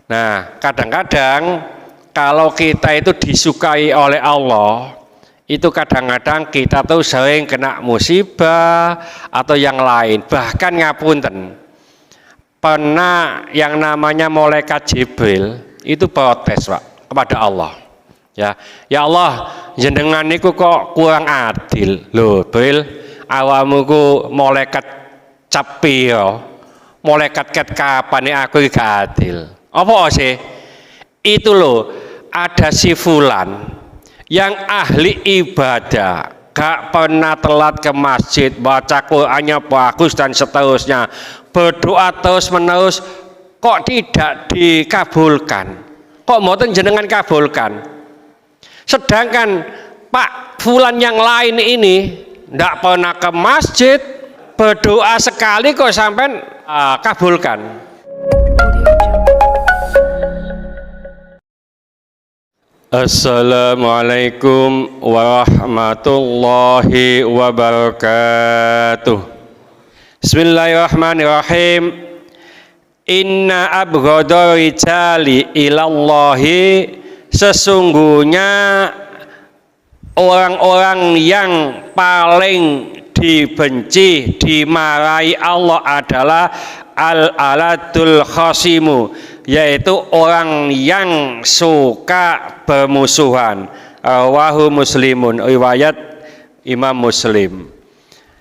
Nah, kadang-kadang kalau kita itu disukai oleh Allah, itu kadang-kadang kita tuh sering kena musibah atau yang lain. Bahkan ngapunten, pernah yang namanya malaikat Jibril itu protes Pak kepada Allah. Ya Allah, jenengan niku kok kurang adil. Lho, Bril, awamu ku malaikat capiro. Malaikat ket kapan aku gak adil. Apa sih? Itu loh, ada si fulan yang ahli ibadah, gak pernah telat ke masjid, baca Qur'annya bagus dan seterusnya, berdoa terus menerus, kok tidak dikabulkan, kok mboten jenengan kabulkan. Sedangkan Pak fulan yang lain ini ndak pernah ke masjid, berdoa sekali kok sampai kabulkan. Assalamualaikum warahmatullahi wabarakatuh. Bismillahirrahmanirrahim. Inna abghadar rijali ilallahi, sesungguhnya orang-orang yang paling dibenci, dimarahi Allah adalah al-aladul khasimu, yaitu orang yang suka bermusuhan. Rawahu Muslimun, riwayat Imam Muslim.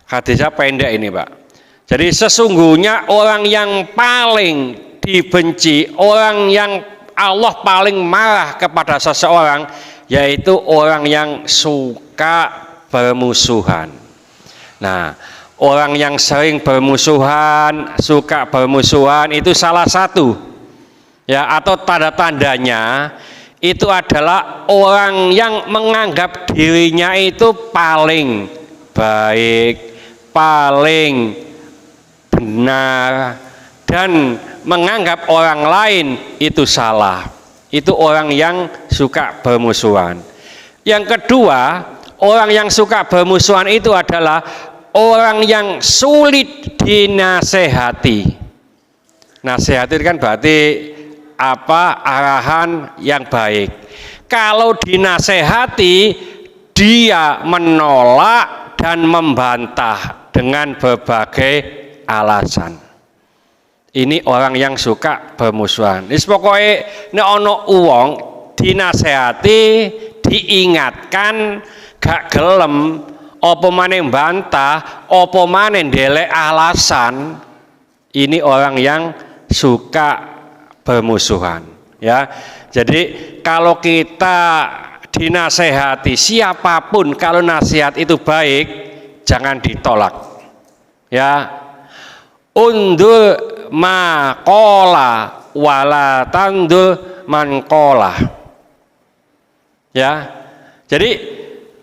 Hadisnya pendek ini Pak. Jadi sesungguhnya orang yang paling dibenci, orang yang Allah paling marah kepada seseorang, yaitu orang yang suka bermusuhan. Nah, orang yang sering bermusuhan, suka bermusuhan itu salah satu ya, atau tanda-tandanya itu adalah orang yang menganggap dirinya itu paling baik, paling benar, dan menganggap orang lain itu salah. Itu orang yang suka bermusuhan. Yang kedua, orang yang suka bermusuhan itu adalah orang yang sulit dinasehati. Nasehati kan berarti arahan yang baik. Kalau dinasehati, dia menolak dan membantah dengan berbagai alasan. Ini orang yang suka bermusuhan. Wis pokoke nek ana wong dinasehati, diingatkan, gak gelem, apa maneh bantah, apa maneh ndelek alasan, ini orang yang suka bermusuhan ya. Jadi kalau kita dinasehati siapapun, kalau nasihat itu baik, jangan ditolak ya. Undur maqala wala tandur man qala ya. Jadi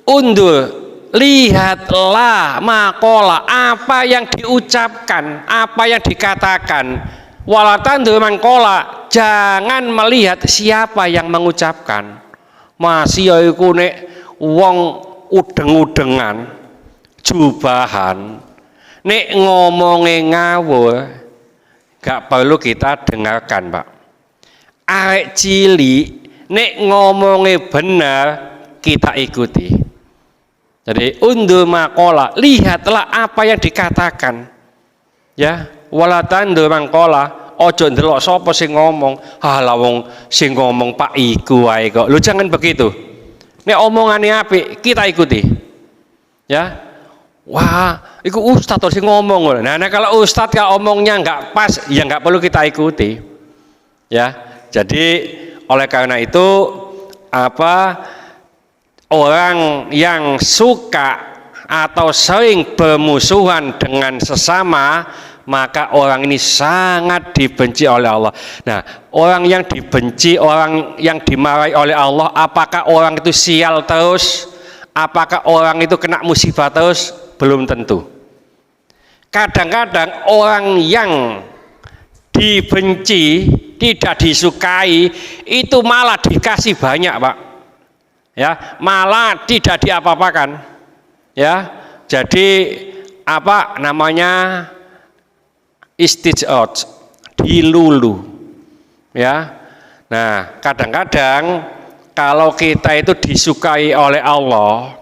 undur, lihatlah maqala, apa yang diucapkan, apa yang dikatakan, wala tandur man qala, jangan melihat siapa yang mengucapkan. Masih ya iku nek wong udeng-udengan, jubahan, nek ngomongnya ngawur, gak perlu kita dengarkan Pak. Arek cilik nek ngomongnya benar, kita ikuti. Jadi undur maqala, lihatlah apa yang dikatakan ya. Wala tandur maqala, ojo ndelok sapa sing ngomong. Halah wong sing ngomong Pak iku wae kok. Lu jangan begitu. Nek omongane apik, kita ikuti ya. Wah, itu ustadz sing ngomong. Nah, kalau ustadz kalau omongnya nggak pas, ya nggak perlu kita ikuti. Ya, jadi oleh karena itu orang yang suka atau sering bermusuhan dengan sesama, maka orang ini sangat dibenci oleh Allah. Nah, orang yang dibenci, orang yang dimarahi oleh Allah, apakah orang itu sial terus? Apakah orang itu kena musibah terus? Belum tentu. Kadang-kadang orang yang dibenci, tidak disukai, itu malah dikasih banyak Pak ya, malah tidak diapa-apakan ya. Jadi apa namanya, istijot, dilulu ya. Nah, kadang-kadang kalau kita itu disukai oleh Allah,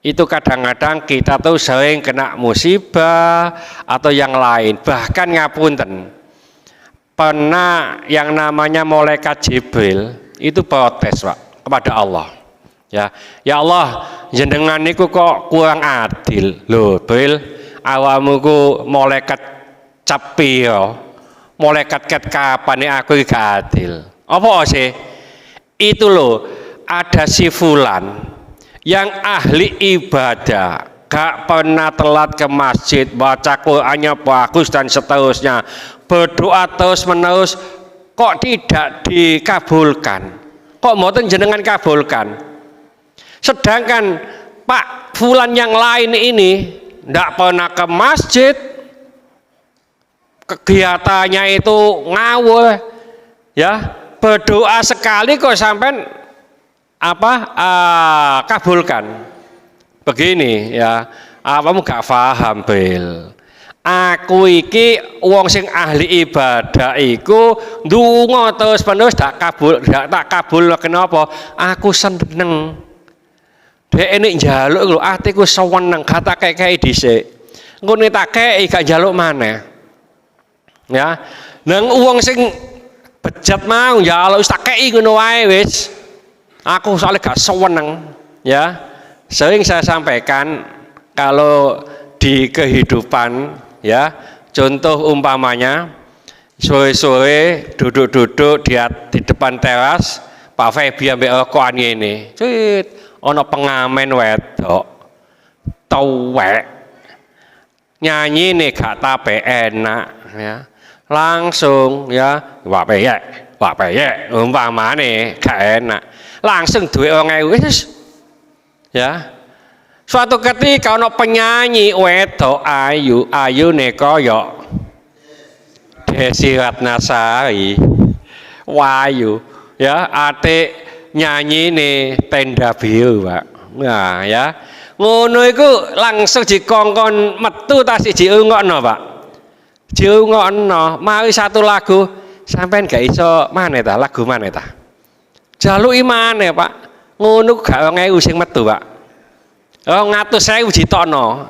itu kadang-kadang kita tuh sering kena musibah atau yang lain. Bahkan ngapunten, pernah yang namanya malaikat Jibril itu protes Pak kepada Allah. Ya Allah, jenengan niku kok kurang adil. Loh, Jibril, awakmu ku malaikat capiro, malaikat ket kapan aku gak adil. Apa sih? Itu loh, ada si fulan yang ahli ibadah, gak pernah telat ke masjid, baca Qur'annya bagus dan seterusnya, berdoa terus menerus, kok tidak dikabulkan, kok mboten jenengan kabulkan. Sedangkan Pak fulan yang lain ini ndak pernah ke masjid, kegiatannya itu ngawur, ya, berdoa sekali kok sampai kabulkan. Begini ya, apamu gak paham Bel. Aku iki wong sing ahli ibadah iku ndonga terus penuh tak kabul kenapa? Aku seneng. Dek nek njaluk lho atiku seneng kata kei dhisik. Engko nek tak kei gak njaluk maneh. Ya. Nang wong sing bejat mau njaluk wis tak kei ngono wae wis. Aku soalnya gak seneng, ya. Sering saya sampaikan kalau di kehidupan, ya, contoh umpamanya sore-sore duduk-duduk di depan teras, Pak Febi ambek rokokan ngene. Cet, ana pengamen wedok. Tuwek. Nyanyine gak tape enak, ya. Langsung ya, wak peyek umpamane gak enak. Langsung duit 2.000 wis. Ya. Suatu ketika ana penyanyi wedok ayune kaya Desi Ratnasari. Wayu, ya, ate nyanyine Tenda Biru, Pak. Nah, ya. Ngono iku langsung dikongkon metu ta siji ungokno, Pak. Diungokno, mari satu lagu sampean gak iso maneh ta, lagu maneh ta. Jaluki maneh, Pak. Ngono gak 2.000 sing metu, Pak. Oh, 100.000 ditokno.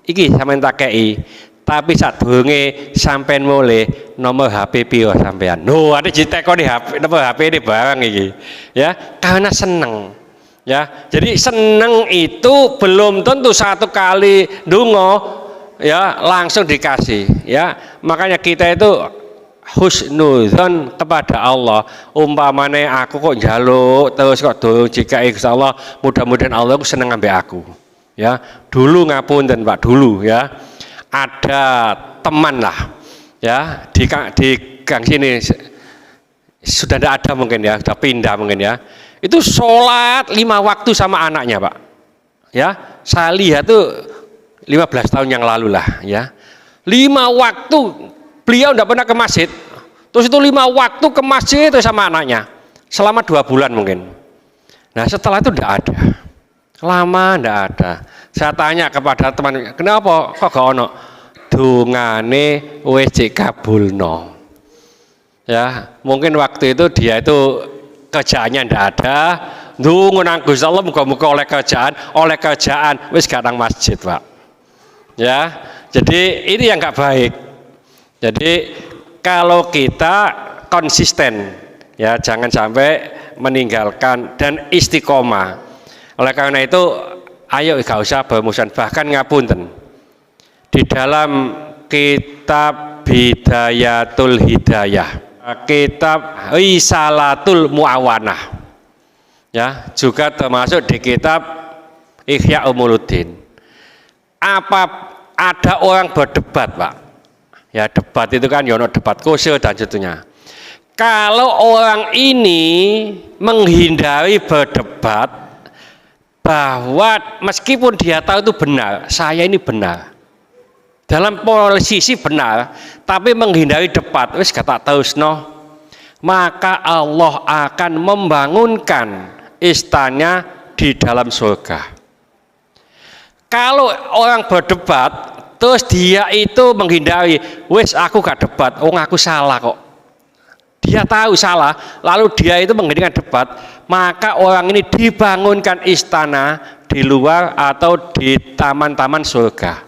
Iki sampean tak kei. Tapi sadurunge sampean mulih nomor HP piro sampean. Lho, ade ditekoni HP, nomor HP ini barang iki. Ya, karena seneng. Ya, jadi seneng itu belum tentu satu kali ndonga ya langsung dikasih, ya. Makanya kita itu husnudzon kepada Allah. Umpamane aku kok njaluk terus kok durung jika insyaallah mudah-mudahan Allah ku seneng ambek aku. Ya, dulu ngapunten Pak, dulu ya. Ada teman lah. Ya, di gang sini sudah tidak ada mungkin ya, sudah pindah mungkin ya. Itu sholat 5 waktu sama anaknya Pak. Ya, saya lihat tuh 15 tahun yang lalu lah ya. 5 waktu beliau tidak pernah ke masjid, terus itu 5 waktu ke masjid itu sama anaknya selama 2 bulan mungkin. Nah setelah itu tidak ada, lama tidak ada. Saya tanya kepada teman, kenapa kok gak ono? Dungane wis kabulno. Ya mungkin waktu itu dia itu kerjaannya tidak ada. Ndonga nang Gusti Allah muga-muga oleh kerjaan wis gak nang masjid Pak. Ya jadi ini yang gak baik. Jadi kalau kita konsisten, ya jangan sampai meninggalkan dan istiqomah. Oleh karena itu, ayo gak usah bermusuhan. Bahkan ngapunten di dalam kitab Bidayatul Hidayah, kitab Risalatul Muawanah, ya juga termasuk di kitab Ihya Ulumuddin. Ada orang berdebat Pak. Ya debat itu kan yono debat kusil dan seterusnya. Kalau orang ini menghindari berdebat bahwa meskipun dia tahu itu benar, saya ini benar, dalam posisi benar, tapi menghindari debat, wis kata tausno, maka Allah akan membangunkan istana di dalam surga. Kalau orang berdebat terus dia itu menghindari, wis aku gak debat, aku salah kok. dia tahu salah, lalu dia itu menghentikan debat, maka orang ini dibangunkan istana di luar atau di taman-taman surga.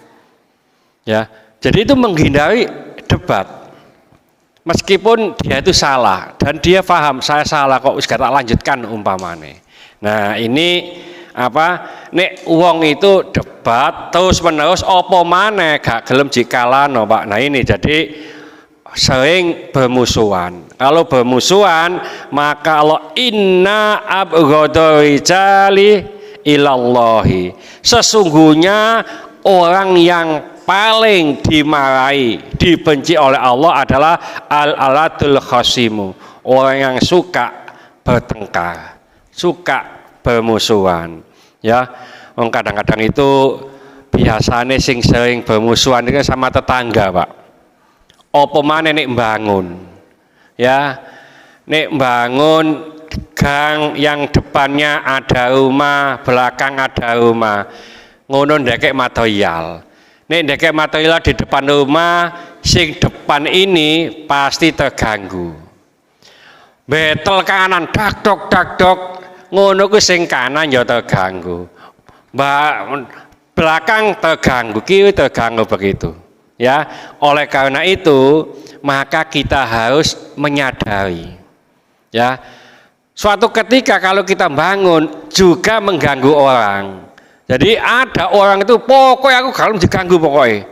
Ya, jadi itu menghindari debat. Meskipun dia itu salah dan dia paham saya salah kok wis gak tak lanjutkan umpamane. Nah, ini apa? Nek wong itu debat terus menerus apa maneh gak gelem jikalano, Pak. Nah, ini jadi sering bermusuhan. Kalau bermusuhan maka Allah inna abghadar rijali ilallahi. Sesungguhnya orang yang paling dimarahi, dibenci oleh Allah adalah al-aladul khasimu, orang yang suka bertengkar, suka bermusuhan. Ya, kadang-kadang itu biasanya sing sering bermusuhan itu sama tetangga, Pak. Apa maneh nek bangun, ya, nek bangun gang yang depannya ada rumah, belakang ada rumah, ngono ndekek material. Nek ndekek material di depan rumah, sing depan ini pasti terganggu. Betel kanan, dak dok, ngono ku sing kanan ya terganggu. Belakang terganggu, kiri terganggu begitu. Ya, oleh karena itu maka kita harus menyadari, ya, suatu ketika kalau kita bangun juga mengganggu orang. Jadi ada orang itu pokoknya aku kalau diganggu pokoknya,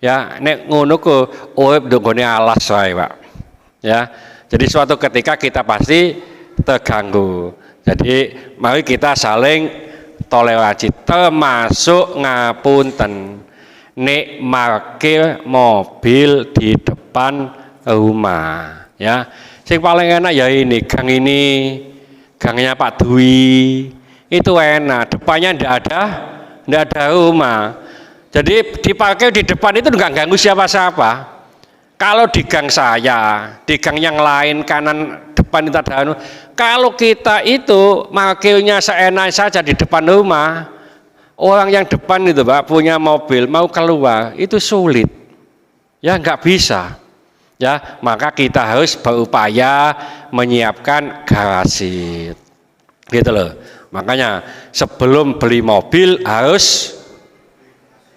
ya, nek ngono ku urip nggone alas wae, Pak. Ya, jadi suatu ketika kita pasti terganggu. Jadi mari kita saling toleransi, termasuk ngapunten. Nek parkir mobil di depan rumah, ya, sing paling enak ya ini gangnya Pak Dwi itu enak, depannya ndak ada rumah, jadi diparkir di depan itu nggak ganggu siapa-siapa. Kalau di gang saya, di gang yang lain kanan depan itu ada, kalau kita itu parkirnya seenak saja di depan rumah, orang yang depan itu, Pak, punya mobil mau keluar itu sulit, ya, nggak bisa, ya, maka kita harus berupaya menyiapkan garasi, gitu loh. Makanya sebelum beli mobil harus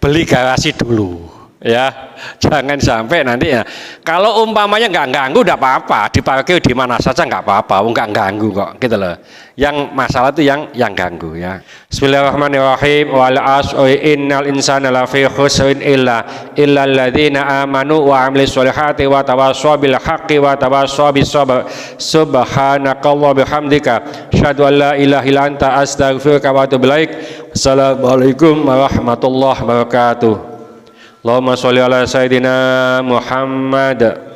beli garasi dulu, ya, jangan sampai nanti ya kalau umpamanya nggak ganggu udah apa-apa, diparkir di mana saja nggak apa-apa, nggak ganggu kok, gitu loh. Yang masalah itu yang ganggu, ya. Bismillahirrahmanirrahim. Wal asri innal insana lafi khusrin illa alladzina amanu wa amilus solihati wa tawassaw bil haqqi wa tawassaw bis sabr. Subhanakallah bihamdika asyhadu an la ilaha illa anta astaghfiruka wa atubu ilaik. Assalamualaikum warahmatullahi wabarakatuh. Allahumma sholli ala sayidina Muhammad.